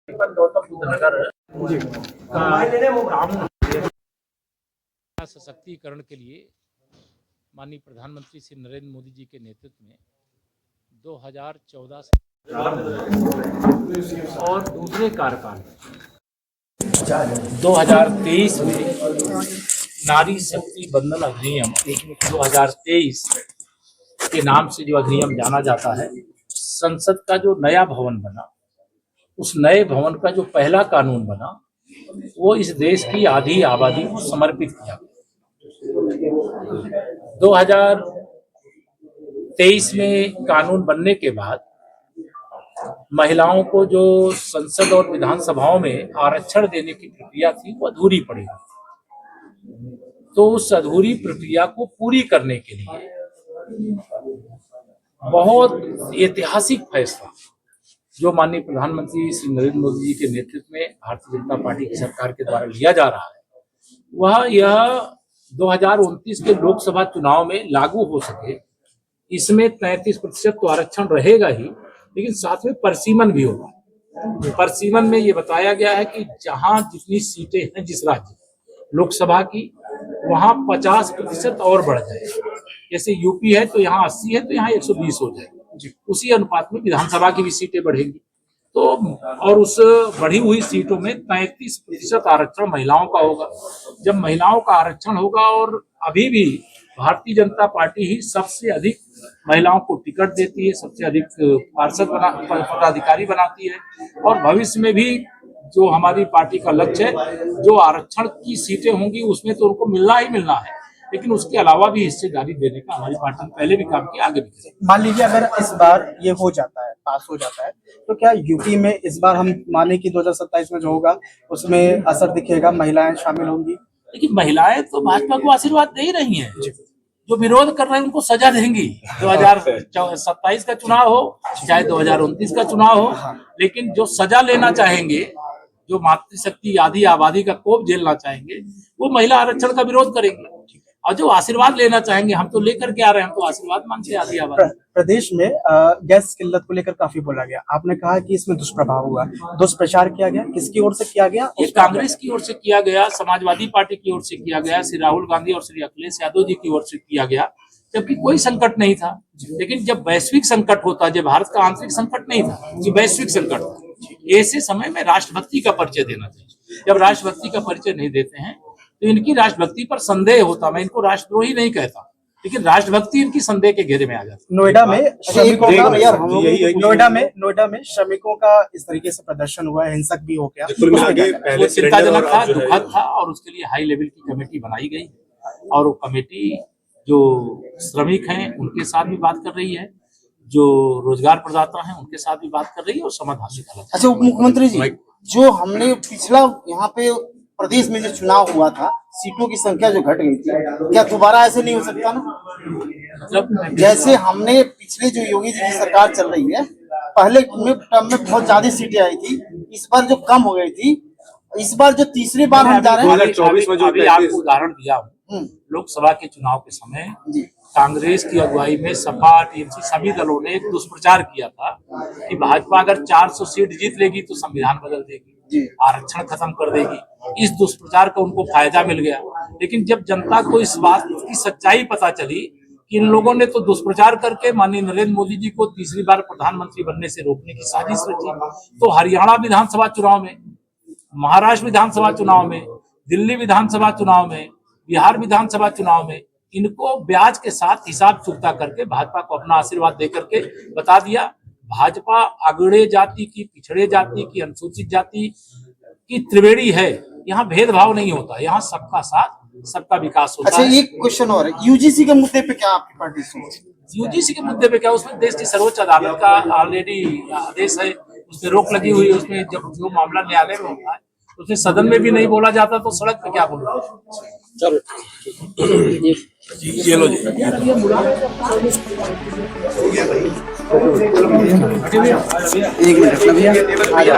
गौतम बुद्ध नगर का सशक्तिकरण के लिए माननीय प्रधानमंत्री श्री नरेंद्र मोदी जी के नेतृत्व में 2014 से और दूसरे कार्यकाल 2023 में नारी शक्ति बंधन अधिनियम 2023 के नाम से जो अधिनियम जाना जाता है, संसद का जो नया भवन बना, उस नए भवन का जो पहला कानून बना वो इस देश की आधी आबादी को समर्पित किया। 2023 में कानून बनने के बाद महिलाओं को जो संसद और विधानसभाओं में आरक्षण देने की प्रक्रिया थी वो अधूरी पड़ी। तो उस अधूरी प्रक्रिया को पूरी करने के लिए बहुत ऐतिहासिक फैसला जो माननीय प्रधानमंत्री श्री नरेंद्र मोदी जी के नेतृत्व में भारतीय जनता पार्टी की सरकार के द्वारा लिया जा रहा है, वह यह 2029 के लोकसभा चुनाव में लागू हो सके। इसमें 33% तो आरक्षण रहेगा ही, लेकिन साथ में परसीमन भी होगा। परसीमन में ये बताया गया है कि जहां जितनी सीटें हैं जिस राज्य लोकसभा की, वहां 50% और बढ़ जाए। जैसे यूपी है तो यहाँ 80 है तो यहाँ 120 हो जाएगा, उसी अनुपात में विधानसभा की भी सीटें बढ़ेंगी। तो और उस बढ़ी हुई सीटों में 33% आरक्षण महिलाओं का होगा। जब महिलाओं का आरक्षण होगा, और अभी भी भारतीय जनता पार्टी ही सबसे अधिक महिलाओं को टिकट देती है, सबसे अधिक पार्षद पदाधिकारी बनाती है, और भविष्य में भी जो हमारी पार्टी का लक्ष्य है, जो आरक्षण की सीटें होंगी उसमें तो उनको मिलना ही मिलना है, लेकिन उसके अलावा भी हिस्सेदारी देने का हमारी पार्टी ने पहले भी काम किया, आगे भी करेगी। मान लीजिए अगर इस बार ये हो जाता है, पास हो जाता है, तो क्या यूपी में इस बार हम माने कि 2027 में जो होगा उसमें असर दिखेगा, महिलाएं शामिल होंगी? लेकिन महिलाएं तो भाजपा को आशीर्वाद दे ही रही हैं। जो विरोध कर रहे हैं उनको सजा देंगी। 2027 का चुनाव हो चाहे 2029 का चुनाव हो, लेकिन जो सजा लेना चाहेंगे, जो मातृशक्ति आधी आबादी का कोप झेलना चाहेंगे, वो महिला आरक्षण का विरोध करेंगे। और जो आशीर्वाद लेना चाहेंगे, हम तो लेकर के आ रहे हैं, हम तो आशीर्वाद मांगते हैं आधी आबादी। प्रदेश में गैस किल्लत को लेकर काफी बोला गया, आपने कहा कि इसमें दुष्प्रभाव हुआ, दुष्प्रचार किया गया, किसकी ओर से किया गया? ये कांग्रेस की ओर से किया गया, समाजवादी पार्टी की ओर से किया गया, श्री राहुल गांधी और श्री अखिलेश यादव जी की ओर से किया गया, जबकि कोई संकट नहीं था। लेकिन जब वैश्विक संकट होता है, जब भारत का आंतरिक संकट नहीं था, ये वैश्विक संकट था, ऐसे समय में राष्ट्रभक्ति का परिचय देना चाहिए। जब राष्ट्रभक्ति का परिचय नहीं देते हैं तो इनकी राष्ट्रभक्ति पर संदेह होता। मैं इनको राष्ट्रद्रोही नहीं कहता, लेकिन राष्ट्रभक्ति इनकी संदेह के घेरे में आ जाती। नोएडा में श्रमिकों का इस तरीके से प्रदर्शन हुआ, हिंसक भी हो गया, वो चिंताजनक था, दुखद था, और उसके लिए हाई लेवल की कमेटी बनाई गई, और वो कमेटी जो श्रमिक हैं उनके साथ भी बात कर रही है, जो रोजगार प्रदाता हैं उनके साथ भी बात कर रही है, और समाधान निकाला। अच्छा, उप मुख्यमंत्री जी, जो हमने पिछला यहाँ पे प्रदेश में जो चुनाव हुआ था, सीटों की संख्या जो घट गई थी, क्या दोबारा ऐसे नहीं हो सकता ना? मतलब जैसे हमने पिछले जो योगी जी की सरकार चल रही है, पहले टर्म में बहुत ज्यादा सीटें आई थी, इस बार जो कम हो गई थी, इस बार जो तीसरी बार हम जा रहे हैं 2024 में, जो अभी आपको उदाहरण दिया हूँ, लोकसभा के चुनाव के समय कांग्रेस की अगुवाई में सपा, टीएमसी सभी दलों ने एक दुष्प्रचार किया था कि भाजपा अगर 400 सीट जीत लेगी तो संविधान बदल देगी, आरक्षण खत्म कर देगी। इस दुष्प्रचार का उनको फायदा मिल गया। लेकिन जब जनता को इस बात की सच्चाई पता चली कि इन लोगों ने तो दुष्प्रचार करके माननीय नरेंद्र मोदी जी को तीसरी बार प्रधानमंत्री बनने से रोकने की साजिश रची, तो हरियाणा विधानसभा चुनाव में, महाराष्ट्र विधानसभा चुनाव में, दिल्ली विधानसभा चुनाव में, बिहार विधानसभा चुनाव में इनको ब्याज के साथ हिसाब चुकता करके भाजपा को अपना आशीर्वाद दे करके बता दिया, भाजपा अगड़े जाति की, पिछड़े जाति की, अनुसूचित जाति की त्रिवेणी है। यहाँ भेदभाव नहीं होता, यहाँ सबका साथ, सबका विकास होता है। अच्छा, एक क्वेश्चन और है, यूजीसी के मुद्दे पे क्या आपकी पार्टी सोच? यूजीसी के मुद्दे पे क्या, उसमें देश की सर्वोच्च अदालत का ऑलरेडी आदेश है, उसमें रोक लगी हुई है। उसमें जब जो मामला न्यायालय में होता है, उसमें सदन में भी नहीं बोला जाता, तो सड़क पे क्या बोलना। चलो ये लो जी, एक मिनट भैया।